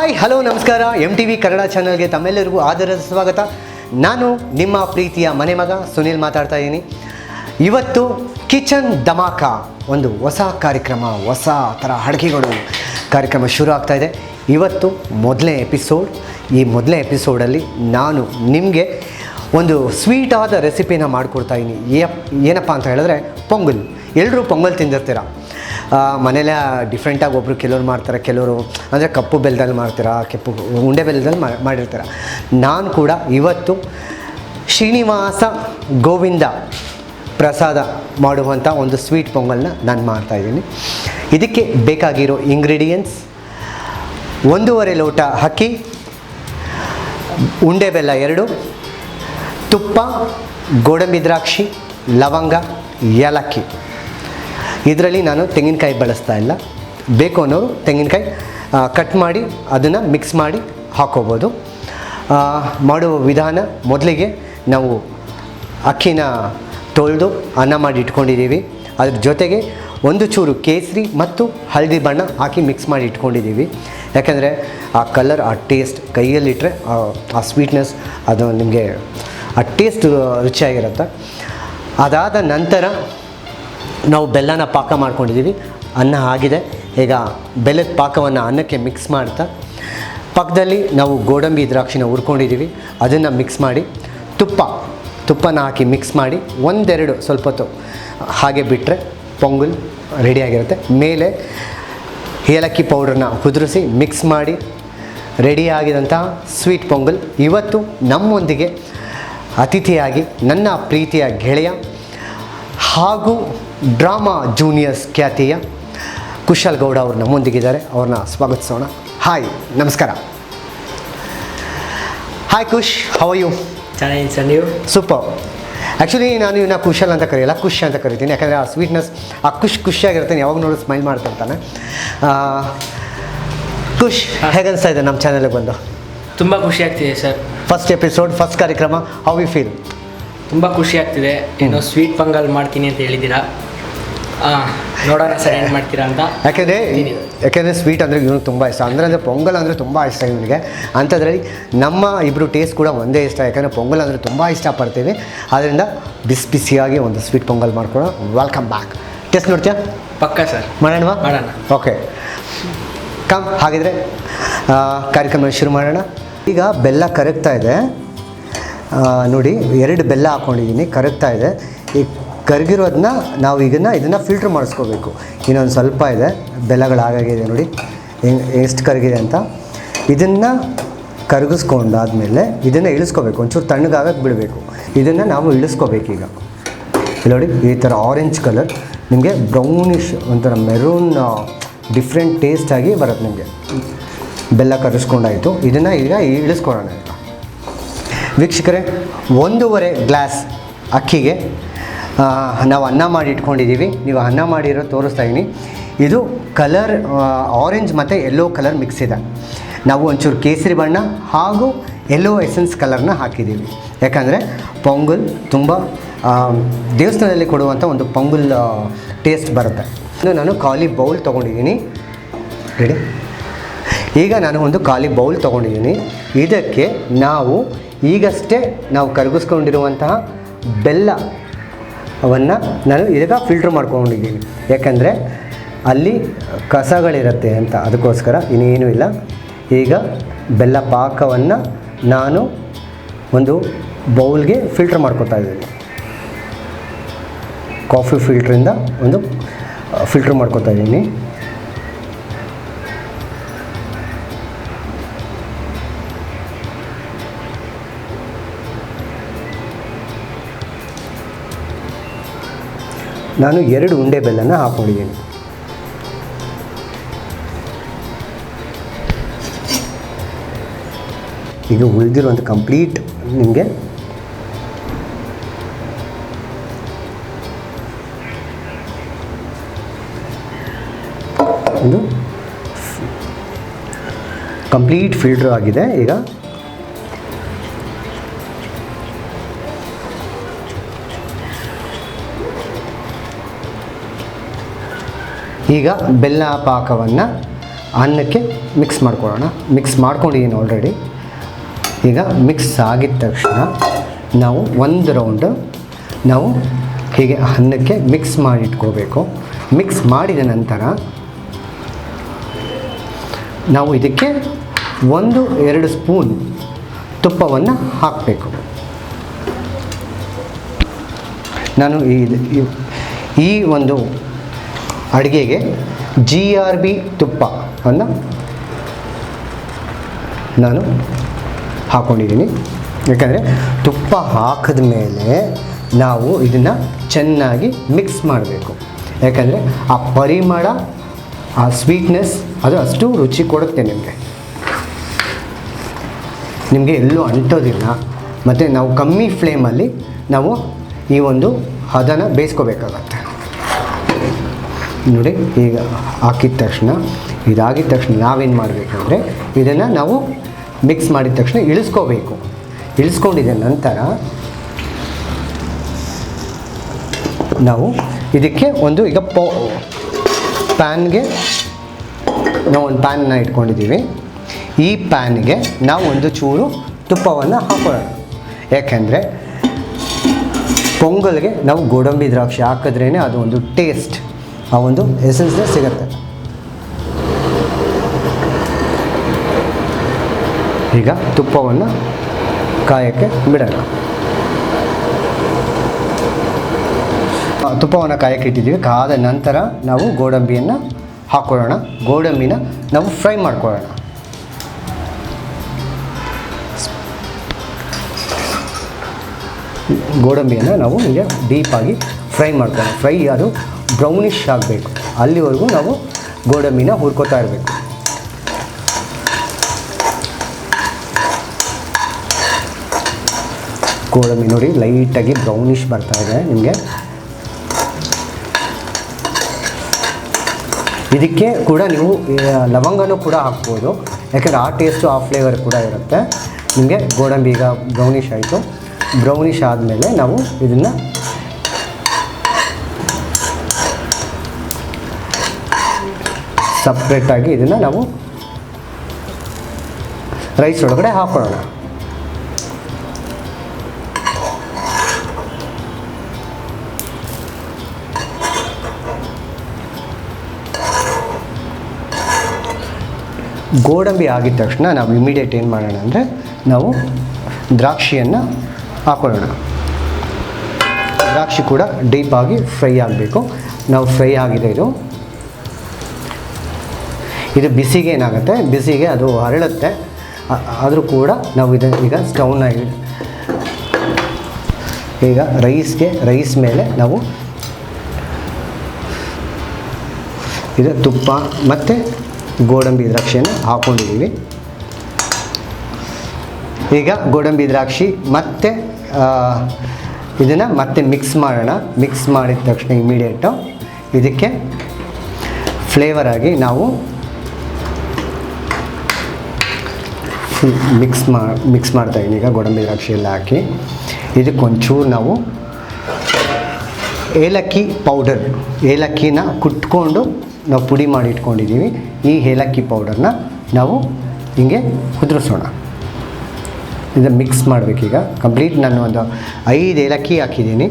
Hi hello ನಮಸ್ಕಾರ MTV Kannada ಚಾನಲ್ಗೆ ತಮ್ಮೆಲ್ಲರಿಗೂ ಆದರದ ಸ್ವಾಗತ. ನಾನು ನಿಮ್ಮ ಪ್ರೀತಿಯ ಮನೆ ಮಗ ಸುನಿಲ್ ಮಾತಾಡ್ತಾ ಇದ್ದೀನಿ. ಇವತ್ತು ಕಿಚನ್ ಧಮಾಕ ಒಂದು ಹೊಸ ಕಾರ್ಯಕ್ರಮ, ಹೊಸ ಥರ ಅಡುಗೆಗಳು ಕಾರ್ಯಕ್ರಮ ಶುರು ಆಗ್ತಾ ಇದೆ. ಇವತ್ತು ಮೊದಲನೇ ಎಪಿಸೋಡ್. ಈ ಮೊದಲನೇ ಎಪಿಸೋಡಲ್ಲಿ ನಾನು ನಿಮಗೆ ಒಂದು ಸ್ವೀಟ್ ಆದ ರೆಸಿಪಿನ ಮಾಡಿಕೊಡ್ತಾ ಇದ್ದೀನಿ. ಏನಪ್ಪ ಅಂತ ಹೇಳಿದ್ರೆ ಪೊಂಗಲ್. ಎಲ್ಲರೂ ಪೊಂಗಲ್ ತಿಂದಿರ್ತೀರ. ಮನೇಲೆ ಡಿಫ್ರೆಂಟಾಗಿ ಒಬ್ಬರು ಕೆಲವರು ಮಾಡ್ತಾರೆ, ಕೆಲವರು ಅಂದರೆ ಕಪ್ಪು ಬೆಲ್ಲದಲ್ಲಿ ಮಾಡ್ತೀರಾ, ಉಂಡೆ ಬೆಲ್ಲದಲ್ಲಿ ಮಾಡಿರ್ತಾರೆ. ನಾನು ಕೂಡ ಇವತ್ತು ಶ್ರೀನಿವಾಸ ಗೋವಿಂದ ಪ್ರಸಾದ ಮಾಡುವಂಥ ಒಂದು ಸ್ವೀಟ್ ಪೊಂಗಲ್ನ ನಾನು ಮಾಡ್ತಾಯಿದ್ದೀನಿ. ಇದಕ್ಕೆ ಬೇಕಾಗಿರೋ ಇಂಗ್ರೀಡಿಯೆಂಟ್ಸ್: 1.5 ಲೋಟ ಅಕ್ಕಿ, ಉಂಡೆ ಬೆಲ್ಲ 2, ತುಪ್ಪ, ಗೋಡಂಬಿ ದ್ರಾಕ್ಷಿ, ಲವಂಗ, ಏಲಕ್ಕಿ. ಇದರಲ್ಲಿ ನಾನು ತೆಂಗಿನಕಾಯಿ ಬಳಸ್ತಾ ಇಲ್ಲ. ಬೇಕು ಅನ್ನೋರು ತೆಂಗಿನಕಾಯಿ ಕಟ್ ಮಾಡಿ ಅದನ್ನು ಮಿಕ್ಸ್ ಮಾಡಿ ಹಾಕ್ಕೋಬೋದು. ಮಾಡುವ ವಿಧಾನ: ಮೊದಲಿಗೆ ನಾವು ಅಕ್ಕಿನ ತೊಳೆದು ಅನ್ನ ಮಾಡಿ ಇಟ್ಕೊಂಡಿದ್ದೀವಿ. ಅದ್ರ ಜೊತೆಗೆ ಒಂದು ಚೂರು ಕೇಸರಿ ಮತ್ತು ಹಳದಿ ಬಣ್ಣ ಹಾಕಿ ಮಿಕ್ಸ್ ಮಾಡಿ ಇಟ್ಕೊಂಡಿದ್ದೀವಿ. ಯಾಕೆಂದರೆ ಆ ಕಲರ್, ಆ ಟೇಸ್ಟ್ ಕೈಯಲ್ಲಿಟ್ಟರೆ ಆ ಸ್ವೀಟ್ನೆಸ್ ಅದು ನಿಮಗೆ ಆ ಟೇಸ್ಟ್ ರುಚಿಯಾಗಿರುತ್ತೆ. ಅದಾದ ನಂತರ ನಾವು ಬೆಲ್ಲನ ಪಾಕ ಮಾಡ್ಕೊಂಡಿದ್ದೀವಿ. ಅನ್ನ ಆಗಿದೆ. ಈಗ ಬೆಲ್ಲದ ಪಾಕವನ್ನು ಅನ್ನಕ್ಕೆ ಮಿಕ್ಸ್ ಮಾಡ್ತಾ ಪಕ್ಕದಲ್ಲಿ ನಾವು ಗೋಡಂಬಿ ದ್ರಾಕ್ಷಿನ ಹುರ್ಕೊಂಡಿದ್ದೀವಿ. ಅದನ್ನು ಮಿಕ್ಸ್ ಮಾಡಿ ತುಪ್ಪನ ಹಾಕಿ ಮಿಕ್ಸ್ ಮಾಡಿ ಸ್ವಲ್ಪ ಹೊತ್ತು ಹಾಗೆ ಬಿಟ್ಟರೆ ಪೊಂಗಲ್ ರೆಡಿಯಾಗಿರುತ್ತೆ. ಮೇಲೆ ಏಲಕ್ಕಿ ಪೌಡ್ರನ್ನ ಉದುರಿಸಿ ಮಿಕ್ಸ್ ಮಾಡಿ ರೆಡಿಯಾಗಿದಂತಹ ಸ್ವೀಟ್ ಪೊಂಗಲ್. ಇವತ್ತು ನಮ್ಮೊಂದಿಗೆ ಅತಿಥಿಯಾಗಿ ನನ್ನ ಪ್ರೀತಿಯ ಗೆಳೆಯ ಹಾಗೂ ಡ್ರಾಮಾ ಜೂನಿಯರ್ಸ್ ಖ್ಯಾತಿಯ ಕುಶಲ್ ಗೌಡ ಅವರು ನಮ್ಮೊಂದಿಗಿದ್ದಾರೆ. ಅವ್ರನ್ನ ಸ್ವಾಗತಿಸೋಣ. ಹಾಯ್, ನಮಸ್ಕಾರ. Hi Kush, how are you? ಚೆನ್ನಾಗಿ ಸರ್, ನೀವು? ಸೂಪರ್. ಆ್ಯಕ್ಚುಲಿ ನಾನು ಇವನ್ನ ಕುಶಲ್ ಅಂತ ಕರೆಯಲ್ಲ, ಖುಷ್ ಅಂತ ಕರಿತೀನಿ. ಯಾಕಂದರೆ ಆ ಸ್ವೀಟ್ನೆಸ್, ಆ ಖುಷಿಯಾಗಿರ್ತೀನಿ. ಯಾವಾಗ ನೋಡೋ ಸ್ಮೈಲ್ ಮಾಡ್ತಿರ್ತಾನೆ. ಖುಷ್, ಹೇಗನ್ನಿಸ್ತಾ ಇದೆ ನಮ್ಮ ಚಾನಲ್ಗೆ ಬಂದು? ತುಂಬ ಖುಷಿ ಆಗ್ತಿದೆ ಸರ್. ಫಸ್ಟ್ ಎಪಿಸೋಡ್, ಫಸ್ಟ್ ಕಾರ್ಯಕ್ರಮ, ಹೌ ಯು ಫೀಲ್? ತುಂಬ ಖುಷಿ ಆಗ್ತಿದೆ. ಏನೋ ಸ್ವೀಟ್ ಪೊಂಗಲ್ ಮಾಡ್ತೀನಿ ಅಂತ ಹೇಳಿದ್ದೀರಾ. ನೋಡೋಣ ಸರ್ ಏನು ಮಾಡ್ತೀರಾ ಅಂತ. ಯಾಕೆಂದರೆ ಸ್ವೀಟ್ ಅಂದರೆ ಇವನಿಗೆ ತುಂಬ ಇಷ್ಟ. ಅಂದರೆ ಪೊಂಗಲ್ ಅಂದರೆ ತುಂಬ ಇಷ್ಟ ಇವನಿಗೆ. ಅಂಥದ್ರಲ್ಲಿ ನಮ್ಮ ಇಬ್ಬರು ಟೇಸ್ಟ್ ಕೂಡ ಒಂದೇ ಇಷ್ಟ. ಯಾಕಂದರೆ ಪೊಂಗಲ್ ಅಂದರೆ ತುಂಬ ಇಷ್ಟಪಡ್ತೀವಿ. ಆದ್ದರಿಂದ ಬಿಸಿಯಾಗಿ ಒಂದು ಸ್ವೀಟ್ ಪೊಂಗಲ್ ಮಾಡ್ಕೊಳ್ಳೋಣ. Welcome back. ಟೇಸ್ಟ್ ನೋಡ್ತೀಯಾ? ಪಕ್ಕ ಸರ್, ಮಾಡೋಣವಾ? ಮಾಡೋಣ. Okay, come. ಹಾಗಿದ್ರೆ ಕಾರ್ಯಕ್ರಮ ಶುರು ಮಾಡೋಣ. ಈಗ ಬೆಲ್ಲ ಕರಗ್ತಾ ಇದೆ ನೋಡಿ. 2 ಬೆಲ್ಲ ಹಾಕ್ಕೊಂಡಿದ್ದೀನಿ, ಕರಗ್ತಾ ಇದೆ. ಈ ಕರಗಿರೋದನ್ನ ನಾವು ಇದನ್ನು ಫಿಲ್ಟ್ರ್ ಮಾಡಿಸ್ಕೋಬೇಕು. ಇನ್ನೊಂದು ಸ್ವಲ್ಪ ಇದೆ, ಬೆಲ್ಲಗಳಾಗಾಗಿದೆ ನೋಡಿ ಎಷ್ಟು ಕರಗಿದೆ ಅಂತ. ಇದನ್ನು ಕರಗಿಸ್ಕೊಂಡಾದಮೇಲೆ ಇದನ್ನು ಇಳಿಸ್ಕೋಬೇಕು. ಒಂಚೂರು ತಣ್ಣಗಾಗಕ್ಕೆ ಬಿಡಬೇಕು. ಇದನ್ನು ನಾವು ಇಳಿಸ್ಕೋಬೇಕು. ಈಗ ಇಲ್ಲಿ ನೋಡಿ, ಈ ಥರ ಆರೆಂಜ್ ಕಲರ್, ನಿಮಗೆ ಬ್ರೌನಿಶ್ ಒಂಥರ ಮೆರೂನ್ ಡಿಫ್ರೆಂಟ್ ಟೇಸ್ಟಾಗಿ ಬರುತ್ತೆ ನಿಮಗೆ. ಬೆಲ್ಲ ಕರಗಿಸ್ಕೊಂಡಾಯಿತು. ಇದನ್ನು ಈಗ ಇಳಿಸ್ಕೊಳ್ಳೋಣ. ವೀಕ್ಷಕರೇ, 1.5 ಗ್ಲಾಸ್ ಅಕ್ಕಿಗೆ ನಾವು ಅನ್ನ ಮಾಡಿ ಇಟ್ಕೊಂಡಿದ್ದೀವಿ. ನೀವು ಅನ್ನ ಮಾಡಿರೋ ತೋರಿಸ್ತಾ ಇದ್ದೀನಿ. ಇದು ಕಲರ್ ಆರೆಂಜ್ ಮತ್ತು ಯೆಲ್ಲೋ ಕಲರ್ ಮಿಕ್ಸ್ ಇದೆ. ನಾವು ಒಂಚೂರು ಕೇಸರಿ ಬಣ್ಣ ಹಾಗೂ ಯೆಲ್ಲೋ ಎಸೆನ್ಸ್ ಕಲರ್ನ ಹಾಕಿದ್ದೀವಿ. ಯಾಕಂದರೆ ಪೊಂಗಲ್ ತುಂಬ ದೇವಸ್ಥಾನದಲ್ಲಿ ಕೊಡುವಂಥ ಒಂದು ಪೊಂಗಲ್ ಟೇಸ್ಟ್ ಬರುತ್ತೆ. ನಾನು ಖಾಲಿ ಬೌಲ್ ತೊಗೊಂಡಿದ್ದೀನಿ. ರೆಡಿ? ಈಗ ನಾನು ಒಂದು ಖಾಲಿ ಬೌಲ್ ತೊಗೊಂಡಿದ್ದೀನಿ. ಇದಕ್ಕೆ ನಾವು ಈಗಷ್ಟೇ ನಾವು ಕರಗಿಸ್ಕೊಂಡಿರುವಂತಹ ಬೆಲ್ಲವನ್ನು ನಾನು ಇದಕ್ಕೆ ಫಿಲ್ಟ್ರ್ ಮಾಡ್ಕೊಂಡಿದ್ದೀನಿ. ಯಾಕಂದರೆ ಅಲ್ಲಿ ಕಸಗಳಿರುತ್ತೆ ಅಂತ, ಅದಕ್ಕೋಸ್ಕರ ಇನ್ನೇನೂ ಇಲ್ಲ. ಈಗ ಬೆಲ್ಲ ಪಾಕವನ್ನು ನಾನು ಒಂದು ಬೌಲ್ಗೆ ಫಿಲ್ಟ್ರ್ ಮಾಡ್ಕೊತಾ ಇದ್ದೀನಿ. ಕಾಫಿ ಫಿಲ್ಟ್ರಿಂದ ಒಂದು ಫಿಲ್ಟ್ರ್ ಮಾಡ್ಕೊತಾ ಇದ್ದೀನಿ. ನಾನು 2 ಉಂಡೆ ಬೆಲ್ಲನ ಹಾಕ್ಕೊಂಡಿದ್ದೀನಿ. ಈಗ ಉಳಿದಿರುವಂಥ ಕಂಪ್ಲೀಟ್ ನಿಮಗೆ ಒಂದು ಕಂಪ್ಲೀಟ್ ಫಿಲ್ಟ್ರ್ ಆಗಿದೆ. ಈಗ ಈಗ ಬೆಲ್ಲ ಪಾಕವನ್ನು ಅನ್ನಕ್ಕೆ ಮಿಕ್ಸ್ ಮಾಡ್ಕೊಳ್ಳೋಣ. ಮಿಕ್ಸ್ ಮಾಡ್ಕೊಂಡಿದ್ದೀನಿ ಆಲ್ರೆಡಿ. ಈಗ ಮಿಕ್ಸ್ ಆಗಿದ ತಕ್ಷಣ ನಾವು ಒಂದು ರೌಂಡು ನಾವು ಹೀಗೆ ಅನ್ನಕ್ಕೆ ಮಿಕ್ಸ್ ಮಾಡಿ ಇಟ್ಕೋಬೇಕು. ಮಿಕ್ಸ್ ಮಾಡಿದ ನಂತರ ನಾವು ಇದಕ್ಕೆ 1-2 ಸ್ಪೂನ್ ತುಪ್ಪವನ್ನು ಹಾಕಬೇಕು. ನಾನು ಈ ಒಂದು ಅಡುಗೆಗೆ GRB ತುಪ್ಪವನ್ನು ನಾನು ಹಾಕ್ಕೊಂಡಿದ್ದೀನಿ. ಯಾಕಂದರೆ ತುಪ್ಪ ಹಾಕಿದ ಮೇಲೆ ನಾವು ಇದನ್ನು ಚೆನ್ನಾಗಿ ಮಿಕ್ಸ್ ಮಾಡಬೇಕು. ಯಾಕಂದರೆ ಆ ಪರಿಮಳ, ಆ ಸ್ವೀಟ್ನೆಸ್ ಅದು ಅಷ್ಟು ರುಚಿ ಕೊಡುತ್ತೆ ನಿಮಗೆ ಎಲ್ಲೂ ಅಂಟೋದಿಲ್ಲ. ಮತ್ತು ನಾವು ಕಮ್ಮಿ ಫ್ಲೇಮಲ್ಲಿ ನಾವು ಈ ಒಂದು ಹದನ ಬೇಯಿಸ್ಕೋಬೇಕಾಗತ್ತೆ. ನೋಡಿ, ಈಗ ಹಾಕಿದ ತಕ್ಷಣ ಇದಾಗಿದ ತಕ್ಷಣ ನಾವೇನು ಮಾಡಬೇಕಂದ್ರೆ ಇದನ್ನು ನಾವು ಮಿಕ್ಸ್ ಮಾಡಿದ ತಕ್ಷಣ ಇಳಿಸ್ಕೋಬೇಕು. ಇಳಿಸ್ಕೊಂಡಿದ ನಂತರ ನಾವು ಇದಕ್ಕೆ ಈಗ ಪ್ಯಾನ್ಗೆ ನಾವು ಒಂದು ಪ್ಯಾನ್ನ ಇಟ್ಕೊಂಡಿದ್ದೀವಿ. ಈ ಪ್ಯಾನ್ಗೆ ನಾವು ಒಂದು ಚೂರು ತುಪ್ಪವನ್ನು ಹಾಕೊಳ್ಳೋಣ. ಯಾಕೆಂದರೆ ಪೊಂಗಲ್ಗೆ ನಾವು ಗೋಡಂಬಿ ದ್ರಾಕ್ಷಿ ಹಾಕಿದ್ರೇ ಅದು ಒಂದು ಟೇಸ್ಟ್, ಆ ಒಂದು ಎಸೆನ್ಸ್ನೇ ಸಿಗುತ್ತೆ. ಈಗ ತುಪ್ಪವನ್ನು ಕಾಯೋಕ್ಕೆ ಬಿಡೋಣ. ತುಪ್ಪವನ್ನು ಕಾಯಕ್ಕೆ ಇಟ್ಟಿದ್ದೀವಿ. ಕಾದ ನಂತರ ನಾವು ಗೋಡಂಬಿಯನ್ನು ಹಾಕ್ಕೊಳ್ಳೋಣ. ಗೋಡಂಬಿನ ನಾವು ಫ್ರೈ ಮಾಡ್ಕೊಳ್ಳೋಣ. ಗೋಡಂಬಿಯನ್ನು ನಾವು ಈಗ ಡೀಪಾಗಿ ಫ್ರೈ ಮಾಡ್ಕೊಳ್ಳೋಣ. ಫ್ರೈ ಅದು ಬ್ರೌನಿಷ್ ಆಗಬೇಕು, ಅಲ್ಲಿವರೆಗೂ ನಾವು ಗೋಡಂಬಿನ ಹುರ್ಕೋತಾ ಇರಬೇಕು. ಗೋಡಂಬಿ ನೋಡಿ ಲೈಟಾಗಿ ಬ್ರೌನಿಷ್ ಬರ್ತಾ ಇದೆ ನಿಮಗೆ. ಇದಕ್ಕೆ ಕೂಡ ನೀವು ಲವಂಗನೂ ಕೂಡ ಹಾಕ್ಬೋದು. ಯಾಕೆಂದರೆ ಆ ಟೇಸ್ಟು ಆ ಫ್ಲೇವರ್ ಕೂಡ ಇರುತ್ತೆ ನಿಮಗೆ. ಗೋಡಂಬಿ ಈಗ ಬ್ರೌನಿಷ್ ಆಯಿತು. ಬ್ರೌನಿಷ್ ಆದಮೇಲೆ ನಾವು ಇದನ್ನು ಸಪ್ರೇಟಾಗಿ ಇದನ್ನು ನಾವು ರೈಸ್ ಒಳಗಡೆ ಹಾಕೊಳ್ಳೋಣ. ಗೋಡಂಬಿ ಆಗಿದ ತಕ್ಷಣ ನಾವು ಇಮಿಡಿಯೇಟ್ ಏನು ಮಾಡೋಣ ಅಂದರೆ ನಾವು ದ್ರಾಕ್ಷಿಯನ್ನು ಹಾಕೊಳ್ಳೋಣ. ದ್ರಾಕ್ಷಿ ಕೂಡ ಡೀಪಾಗಿ ಫ್ರೈ ಆಗಬೇಕು. ನಾವು ಫ್ರೈ ಆಗಿದೆ ಇದು ಬಿಸಿಗೆ ಏನಾಗುತ್ತೆ, ಬಿಸಿಗೆ ಅದು ಹರಳುತ್ತೆ. ಆದರೂ ಕೂಡ ನಾವು ಈಗ ಸ್ಟವ್ನ ಈಗ ರೈಸ್ ಮೇಲೆ ನಾವು ಇದು ತುಪ್ಪ ಮತ್ತು ಗೋಡಂಬಿ ದ್ರಾಕ್ಷಿಯನ್ನು ಹಾಕ್ಕೊಂಡಿದ್ದೀವಿ. ಈಗ ಗೋಡಂಬಿ ದ್ರಾಕ್ಷಿ ಮತ್ತು ಇದನ್ನು ಮತ್ತೆ ಮಿಕ್ಸ್ ಮಾಡೋಣ. ಮಿಕ್ಸ್ ಮಾಡಿದ ತಕ್ಷಣ ಇಮಿಡಿಯೇಟು ಇದಕ್ಕೆ ಫ್ಲೇವರ್ ಆಗಿ ನಾವು ಮಿಕ್ಸ್ ಮಾಡ್ತಾಯಿದ್ದೀನಿ. ಈಗ ಗೋಡಂಬಿ ದ್ರಾಕ್ಷಿ ಎಲ್ಲ ಹಾಕಿ ಇದಕ್ಕೊಂಚೂರು ನಾವು ಏಲಕ್ಕಿ ಪೌಡರ್, ಏಲಕ್ಕಿನ ಕುಟ್ಕೊಂಡು ನಾವು ಪುಡಿ ಮಾಡಿ ಇಟ್ಕೊಂಡಿದ್ದೀವಿ. ಈ ಏಲಕ್ಕಿ ಪೌಡರ್ನ ನಾವು ಹಿಂಗೆ ಉದುರಿಸೋಣ. ಇದನ್ನು ಮಿಕ್ಸ್ ಮಾಡಬೇಕೀಗ ಕಂಪ್ಲೀಟ್. ನಾನು ಒಂದು 5 ಏಲಕ್ಕಿ ಹಾಕಿದ್ದೀನಿ.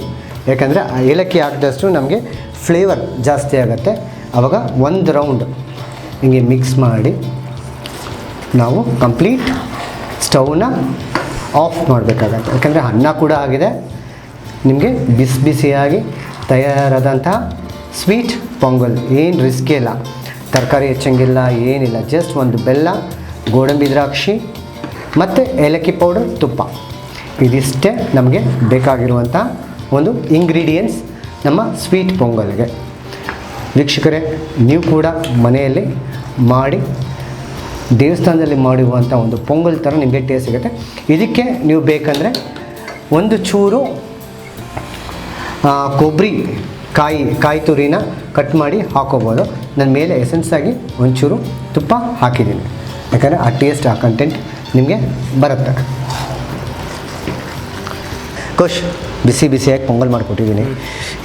ಯಾಕಂದರೆ ಆ ಏಲಕ್ಕಿ ಹಾಕಿದಷ್ಟು ನಮಗೆ ಫ್ಲೇವರ್ ಜಾಸ್ತಿ ಆಗುತ್ತೆ. ಆವಾಗ ಒಂದು ರೌಂಡ್ ಹಿಂಗೆ ಮಿಕ್ಸ್ ಮಾಡಿ ನಾವು ಕಂಪ್ಲೀಟ್ ಸ್ಟವ್ನ ಆಫ್ ಮಾಡಬೇಕಾಗತ್ತೆ. ಯಾಕಂದರೆ ಅನ್ನ ಕೂಡ ಆಗಿದೆ. ನಿಮಗೆ ಬಿಸಿಯಾಗಿ ತಯಾರಾದಂತಹ ಸ್ವೀಟ್ ಪೊಂಗಲ್. ಏನು ರಿಸ್ಕೇ ಇಲ್ಲ, ತರಕಾರಿ ಹೆಚ್ಚಂಗಿಲ್ಲ, ಏನಿಲ್ಲ. ಜಸ್ಟ್ ಒಂದು ಬೆಲ್ಲ, ಗೋಡಂಬಿ ದ್ರಾಕ್ಷಿ ಮತ್ತು ಏಲಕ್ಕಿ ಪೌಡರ್, ತುಪ್ಪ, ಇದಿಷ್ಟೇ ನಮಗೆ ಬೇಕಾಗಿರುವಂಥ ಒಂದು ಇಂಗ್ರೀಡಿಯೆಂಟ್ಸ್ ನಮ್ಮ ಸ್ವೀಟ್ ಪೊಂಗಲ್ಗೆ. ವೀಕ್ಷಕರೇ, ನೀವು ಕೂಡ ಮನೆಯಲ್ಲಿ ಮಾಡಿ ದೇವಸ್ಥಾನದಲ್ಲಿ ಮಾಡಿರುವಂಥ ಒಂದು ಪೊಂಗಲ್ ಥರ ನಿಮಗೆ ಟೇಸ್ಟ್ ಸಿಗುತ್ತೆ. ಇದಕ್ಕೆ ನೀವು ಬೇಕಂದರೆ ಒಂದು ಚೂರು ಕೊಬ್ಬರಿ ಕಾಯಿ ತುರಿನ ಕಟ್ ಮಾಡಿ ಹಾಕೋಬೋದು. ನನ್ನ ಮೇಲೆ ಎಸೆನ್ಸಾಗಿ ಒಂಚೂರು ತುಪ್ಪ ಹಾಕಿದ್ದೀನಿ. ಯಾಕಂದರೆ ಆ ಟೇಸ್ಟ್, ಆ ಕಂಟೆಂಟ್ ನಿಮಗೆ ಬರುತ್ತೆ. ಖುಷ್ ಬಿಸಿ ಬಿಸಿಯಾಗಿ ಪೊಂಗಲ್ ಮಾಡಿಕೊಟ್ಟಿದ್ದೀನಿ.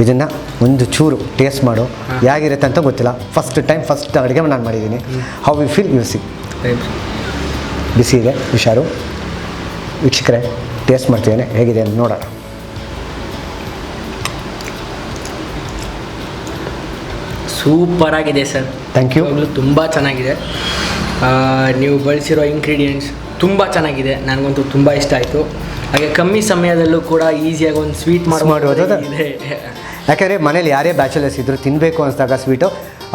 ಇದನ್ನು ಒಂದು ಚೂರು ಟೇಸ್ಟ್ ಮಾಡು, ಹೇಗಿರುತ್ತೆ ಅಂತ ಗೊತ್ತಿಲ್ಲ. ಫಸ್ಟ್ ಅಡುಗೆ ನಾನು ಮಾಡಿದ್ದೀನಿ. How you feel you see. ಬಿಸಿ ಇದೆ, ಹುಷಾರು. ವೀಕ್ಷಕರೇ, ಟೇಸ್ಟ್ ಮಾಡ್ತಿದ್ದೇನೆ, ಹೇಗಿದೆ ಅಂತ ನೋಡೋಣ. ಸೂಪರ್ ಆಗಿದೆ ಸರ್. Thank you. ತುಂಬ ಚೆನ್ನಾಗಿದೆ. ನೀವು ಬಳಸಿರೋ ಇಂಗ್ರೀಡಿಯೆಂಟ್ಸ್ ತುಂಬ ಚೆನ್ನಾಗಿದೆ, ನನಗಂತೂ ತುಂಬ ಇಷ್ಟ ಆಯಿತು. ಹಾಗೆ ಕಮ್ಮಿ ಸಮಯದಲ್ಲೂ ಕೂಡ ಈಸಿಯಾಗಿ ಒಂದು ಸ್ವೀಟ್ ಮಾಡ್ಬೋದು. ಇದೆ. ಯಾಕೆಂದರೆ ಮನೇಲಿ ಯಾರೇ ಬ್ಯಾಚುಲರ್ಸ್ ಇದ್ದರೂ ತಿನ್ನಬೇಕು ಅನಿಸಿದಾಗ ಸ್ವೀಟು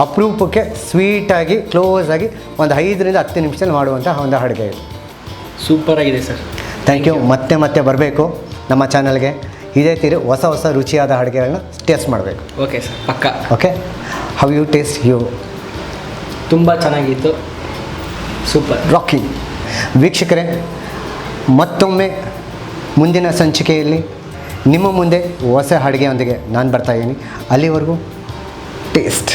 ಅಪರೂಪಕ್ಕೆ ಸ್ವೀಟಾಗಿ ಕ್ಲೋಸಾಗಿ ಒಂದು 5ರಿಂದ 10 ನಿಮಿಷದಲ್ಲಿ ಮಾಡುವಂಥ ಒಂದು ಅಡುಗೆ ಇದು. ಸೂಪರ್ ಆಗಿದೆ ಸರ್. Thank you. ಮತ್ತೆ ಬರಬೇಕು ನಮ್ಮ ಚಾನಲ್ಗೆ. ಇದೇ ತೀರಿ ಹೊಸ ರುಚಿಯಾದ ಅಡುಗೆಗಳನ್ನ ಟೇಸ್ಟ್ ಮಾಡಬೇಕು. ಓಕೆ ಸರ್, ಪಕ್ಕ. Okay, how you taste you. ತುಂಬ ಚೆನ್ನಾಗಿತ್ತು, ಸೂಪರ್. ರಾಕಿಂಗ್. ವೀಕ್ಷಕರೇ, ಮತ್ತೊಮ್ಮೆ ಮುಂದಿನ ಸಂಚಿಕೆಯಲ್ಲಿ ನಿಮ್ಮ ಮುಂದೆ ಹೊಸ ಅಡುಗೆಯೊಂದಿಗೆ ನಾನು ಬರ್ತಾಯಿದ್ದೀನಿ. ಅಲ್ಲಿವರೆಗೂ ಟೇಸ್ಟ್.